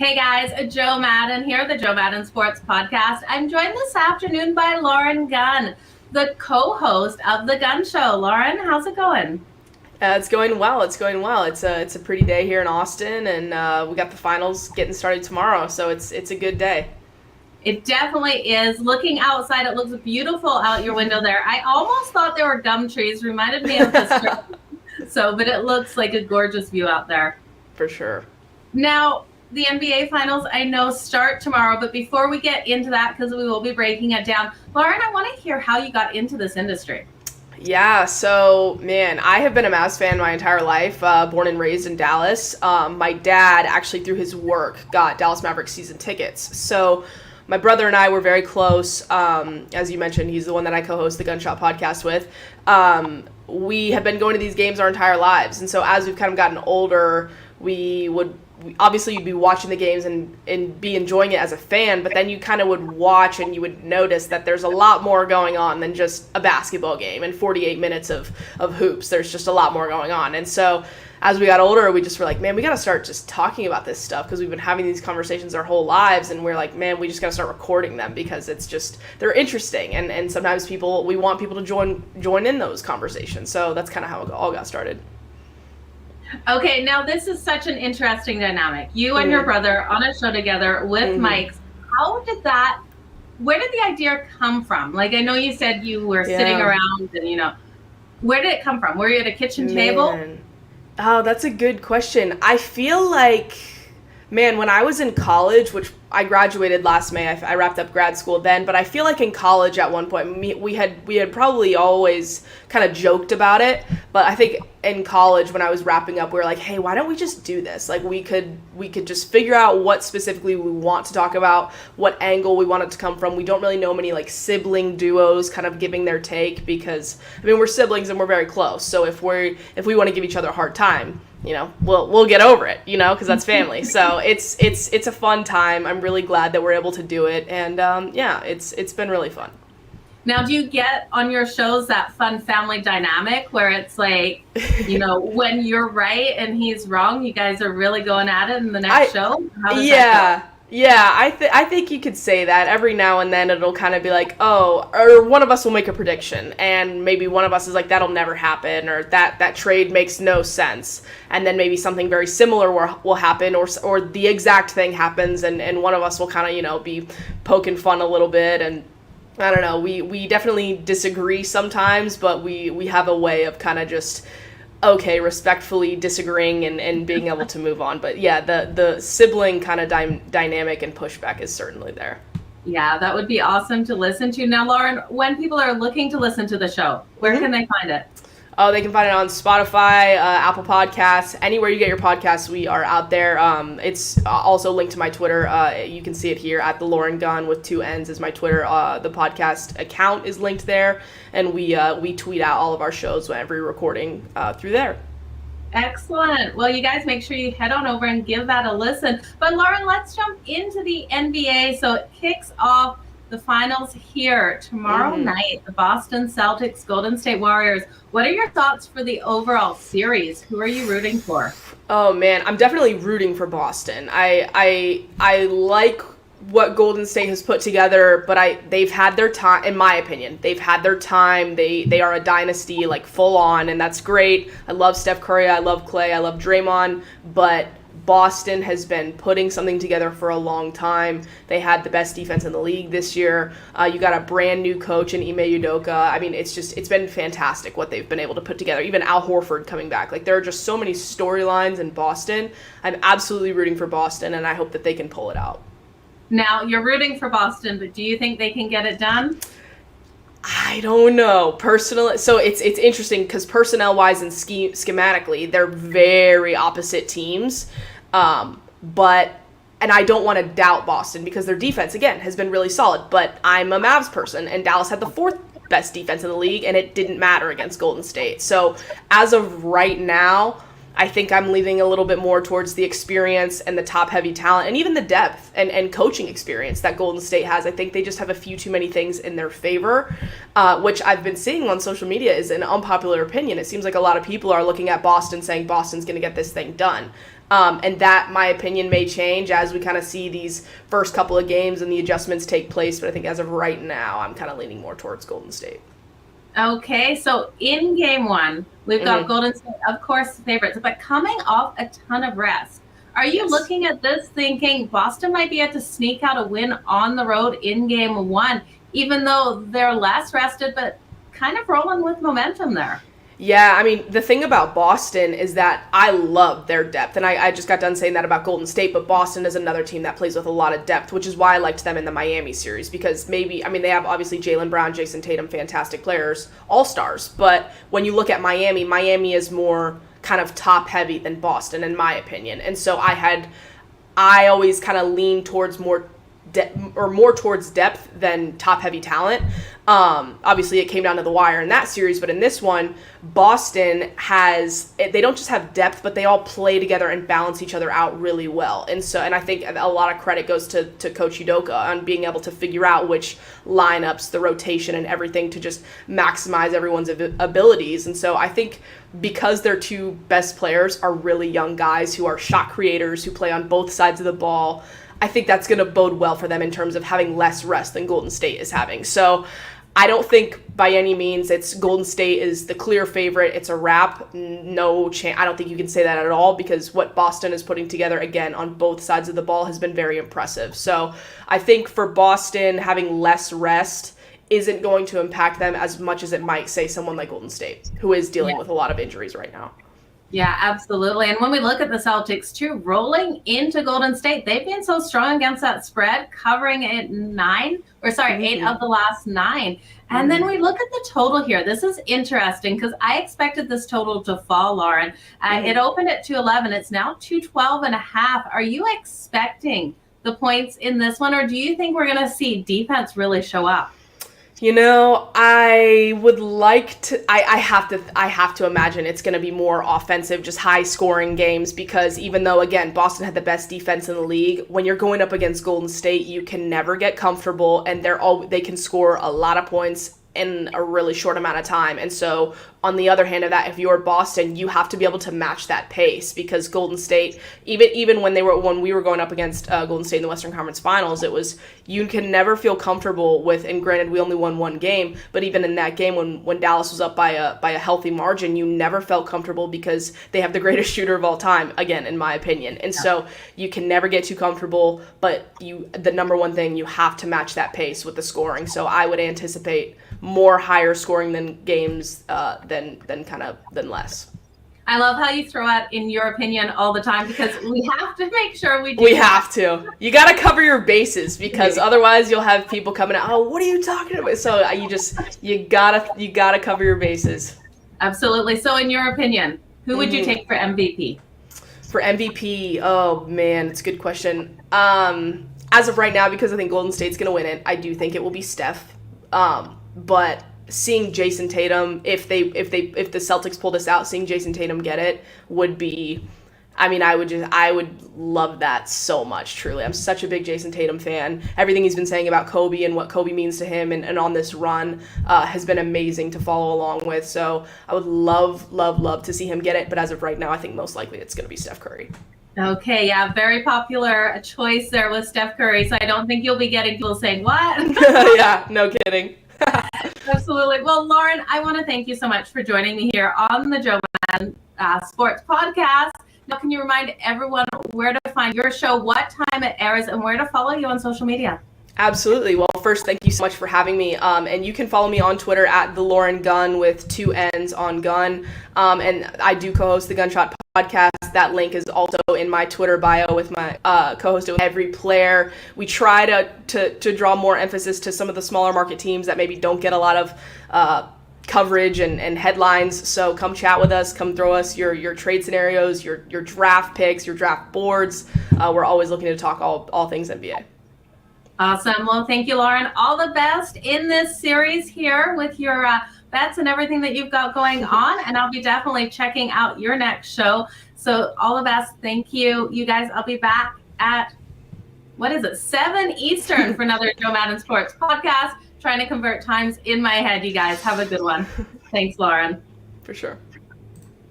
Hey guys, Joe Madden here, the Joe Madden Sports Podcast. I'm joined this afternoon by Lauren Gunn, the co-host of The Gunn Show. Lauren, how's it going? It's going well. It's going well. It's a pretty day here in Austin, and we got the finals getting started tomorrow, so it's a good day. It definitely is. Looking outside, it looks beautiful out your window there. I almost thought there were gum trees. Reminded me of the strip. But it looks like a gorgeous view out there. For sure. Now, the NBA Finals, I know, start tomorrow, but before we get into that, because we will be breaking it down, Lauren, I want to hear how you got into this industry. Yeah, so, man, I have been a Mavs fan my entire life, born and raised in Dallas. My dad, actually, through his work, got Dallas Mavericks season tickets. So my brother and I were very close. As you mentioned, he's the one that I co-host the TheGunnShot podcast with. We have been going to these games our entire lives, and so as we've kind of gotten older, obviously you'd be watching the games and be enjoying it as a fan, but then you kind of would watch and you would notice that there's a lot more going on than just a basketball game and 48 minutes of hoops. There's just a lot more going on. And so as we got older, we just were like, man, we got to start just talking about this stuff, because we've been having these conversations our whole lives, and we're like, man, we just got to start recording them because they're interesting. And sometimes we want people to join in those conversations. So that's kind of how it all got started. Okay, now this is such an interesting dynamic. You and your brother on a show together with mics. Where did the idea come from? Like, I know you said you were sitting around and, where did it come from? Were you at a kitchen table? Oh, that's a good question. I feel like, man, when I was in college, which I graduated last May, I wrapped up grad school then, but I feel like in college at one point, we had probably always kind of joked about it, but I think in college when I was wrapping up, we were like, hey, why don't we just do this? Like, we could just figure out what specifically we want to talk about, what angle we want it to come from. We don't really know many like sibling duos kind of giving their take, because I mean, we're siblings and we're very close. So if we want to give each other a hard time, we'll get over it, because that's family. So it's a fun time. I'm really glad that we're able to do it, and it's been really fun. Now, do you get on your shows that fun family dynamic where it's like, when you're right and he's wrong, you guys are really going at it in the next show? How does that go? Yeah, I think you could say that. Every now and then it'll kind of be like, oh, or one of us will make a prediction, and maybe one of us is like, that'll never happen, or that trade makes no sense, and then maybe something very similar will happen, or the exact thing happens, and one of us will kind of, be poking fun a little bit, and I don't know, we definitely disagree sometimes, but we have a way of kind of just respectfully disagreeing and being able to move on. But yeah, the sibling kind of dynamic and pushback is certainly there. Yeah, that would be awesome to listen to. Now, Lauren, when people are looking to listen to the show, where can they find it? Oh, they can find it on Spotify, Apple Podcasts, anywhere you get your podcasts. We are out there. It's also linked to my Twitter. You can see it here at the Lauren Gunn with 2 N's is my Twitter. The podcast account is linked there, and we tweet out all of our shows when every recording through there. Excellent. Well, you guys make sure you head on over and give that a listen. But Lauren, let's jump into the NBA. So it kicks off the finals here tomorrow night, the Boston Celtics, Golden State Warriors. What are your thoughts for the overall series? Who are you rooting for? Oh man, I'm definitely rooting for Boston. I like what Golden State has put together, but they've had their time, in my opinion. They've had their time. They are a dynasty, like full on, and that's great. I love Steph Curry, I love Klay, I love Draymond, but Boston has been putting something together for a long time. They had the best defense in the league this year. You got a brand new coach in Ime Udoka. I mean, it's been fantastic what they've been able to put together. Even Al Horford coming back. Like, there are just so many storylines in Boston. I'm absolutely rooting for Boston, and I hope that they can pull it out. Now, you're rooting for Boston, but do you think they can get it done? I don't know. Personally, so it's interesting because personnel-wise and schematically, they're very opposite teams. But I don't want to doubt Boston because their defense, again, has been really solid. But I'm a Mavs person, and Dallas had the 4th best defense in the league, and it didn't matter against Golden State. So as of right now, I think I'm leaning a little bit more towards the experience and the top-heavy talent and even the depth and coaching experience that Golden State has. I think they just have a few too many things in their favor, which I've been seeing on social media is an unpopular opinion. It seems like a lot of people are looking at Boston saying Boston's going to get this thing done. And that, my opinion, may change as we kind of see these first couple of games and the adjustments take place. But I think as of right now, I'm kind of leaning more towards Golden State. Okay, so in game one, we've got Golden State, of course, favorites, but coming off a ton of rest. Are you looking at this thinking Boston might be able to sneak out a win on the road in game one, even though they're less rested, but kind of rolling with momentum there? Yeah, I mean, the thing about Boston is that I love their depth, and I just got done saying that about Golden State, but Boston is another team that plays with a lot of depth, which is why I liked them in the Miami series, because they have obviously Jaylen Brown, Jason Tatum, fantastic players, all-stars, but when you look at Miami is more kind of top-heavy than Boston, in my opinion, and so I always kind of lean towards more towards depth than top-heavy talent. Obviously, it came down to the wire in that series, but in this one, Boston they don't just have depth, but they all play together and balance each other out really well. And I think a lot of credit goes to Coach Udoka on being able to figure out which lineups, the rotation, and everything to just maximize everyone's abilities. And so I think because their two best players are really young guys who are shot creators, who play on both sides of the ball, I think that's going to bode well for them in terms of having less rest than Golden State is having. So I don't think by any means it's Golden State is the clear favorite. It's a wrap. No chance. I don't think you can say that at all because what Boston is putting together, again, on both sides of the ball has been very impressive. So I think for Boston, having less rest isn't going to impact them as much as it might, say, someone like Golden State, who is dealing with a lot of injuries right now. Yeah, absolutely. And when we look at the Celtics, too, rolling into Golden State, they've been so strong against that spread, covering it 8 of the last 9. And then we look at the total here. This is interesting because I expected this total to fall, Lauren. It opened at 211. It's now 212.5. Are you expecting the points in this one, or do you think we're going to see defense really show up? You know, I would like to. I have to imagine it's going to be more offensive, just high-scoring games. Because even though, again, Boston had the best defense in the league, when you're going up against Golden State, you can never get comfortable, and they can score a lot of points in a really short amount of time. And so on the other hand of that, if you're Boston, you have to be able to match that pace because Golden State, even when we were going up against Golden State in the Western Conference Finals, it was you can never feel comfortable with. And granted, we only won one game, but even in that game when Dallas was up by a healthy margin, you never felt comfortable because they have the greatest shooter of all time, again, in my opinion. And so you can never get too comfortable, but the number one thing, you have to match that pace with the scoring. So I would anticipate more higher scoring than games than less. I love how you throw out in your opinion all the time because we have to make sure we do. We have to. You got to cover your bases because otherwise you'll have people coming out, "Oh, what are you talking about?" So you got to cover your bases. Absolutely. So in your opinion, who would you take for MVP? For MVP, oh man, it's a good question. As of right now, because I think Golden State's going to win it, I do think it will be Steph. But seeing Jason Tatum, if the Celtics pull this out, seeing Jason Tatum get it would be, I would love that so much, truly. I'm such a big Jason Tatum fan. Everything he's been saying about Kobe and what Kobe means to him and on this run has been amazing to follow along with. So I would love to see him get it. But as of right now, I think most likely it's going to be Steph Curry. Okay, yeah, very popular choice there with Steph Curry. So I don't think you'll be getting people saying, what? Yeah, no kidding. Absolutely. Well, Lauren, I want to thank you so much for joining me here on the Joe Madden Sports Podcast. Now, can you remind everyone where to find your show, what time it airs, and where to follow you on social media? Absolutely. Well, first, thank you so much for having me. And you can follow me on Twitter at the Lauren Gunn with 2 N's on Gunn. And I do co-host the TheGunnShot podcast. That link is also in my Twitter bio with my co-host with every player. We try to draw more emphasis to some of the smaller market teams that maybe don't get a lot of coverage and headlines. So come chat with us. Come throw us your trade scenarios, your draft picks, your draft boards. We're always looking to talk all things NBA. Awesome. Well, thank you, Lauren. All the best in this series here with your bets and everything that you've got going on. And I'll be definitely checking out your next show. So all the best. Thank you. You guys, I'll be back at, 7 Eastern for another Joe Madden Sports Podcast. Trying to convert times in my head, you guys. Have a good one. Thanks, Lauren. For sure.